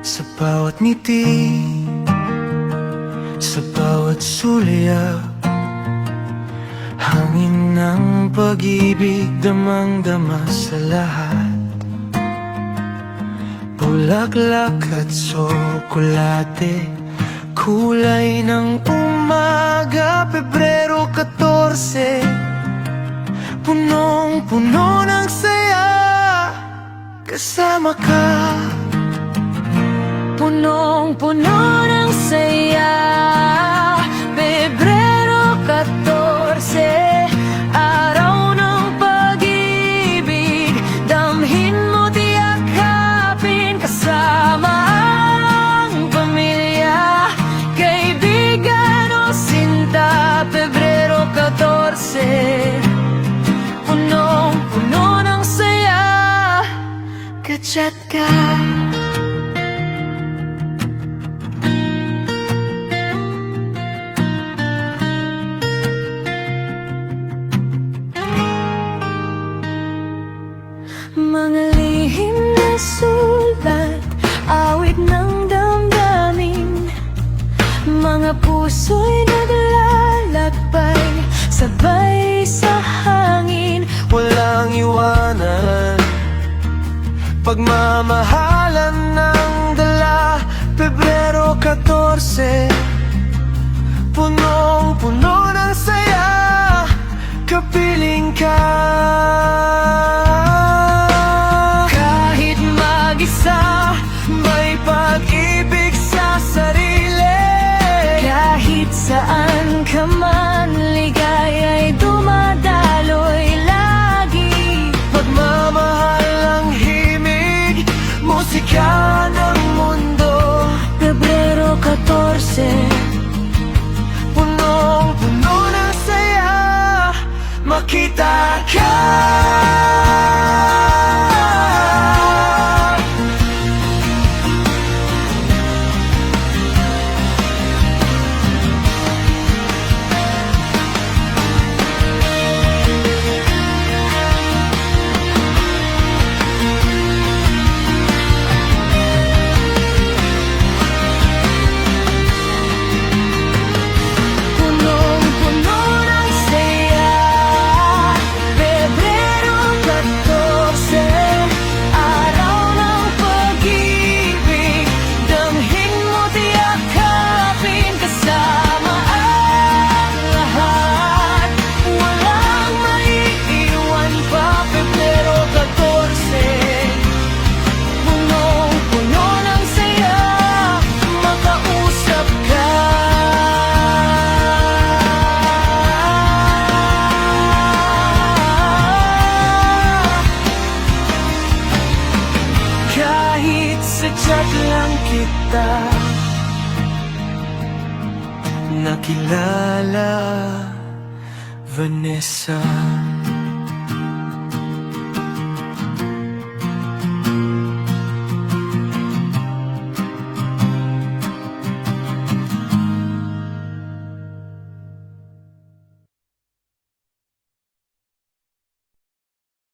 Sa bawat ngiti, sa bawat sulyap, hangin ng pag-ibig, damang-dama sa lahat. Bulaklak at tsokolate, kulay ng umaga, Pebrero 14, punong-puno ng saya, kasama ka. Punong-puno ng saya, Pebrero 14, araw ng pag-ibig, damhin mo, tiyakapin, kasama ang pamilya, kaibigan o sinta. Pebrero 14, punong-puno ng saya, kachat ka. Mga lihim na sulat, awit ng damdamin, mga puso'y naglalakbay, sabay sa hangin. Walang iwanan, pagmamahalan ng dala. Pebrero 14, punong-puno ng saya, kapiling ka. Kahit mag-isa, may pag-ibig sa sarili, kahit saan ka man, ligaya'y dumadaloy lagi. Pagmamahal ang himig, musika ng mundo. Pebrero 14, Punong-puno ng saya, makita ka. punong-puno ng saya, Pebrero 14, araw ng pag-ibig, damhin mo, tiyakapin, kasama ang lahat, walang maiiwan pa. Pebrero 14, punong-puno ng saya, makausap ka. Kahit sa chat lang kita nakilala, Vanessa.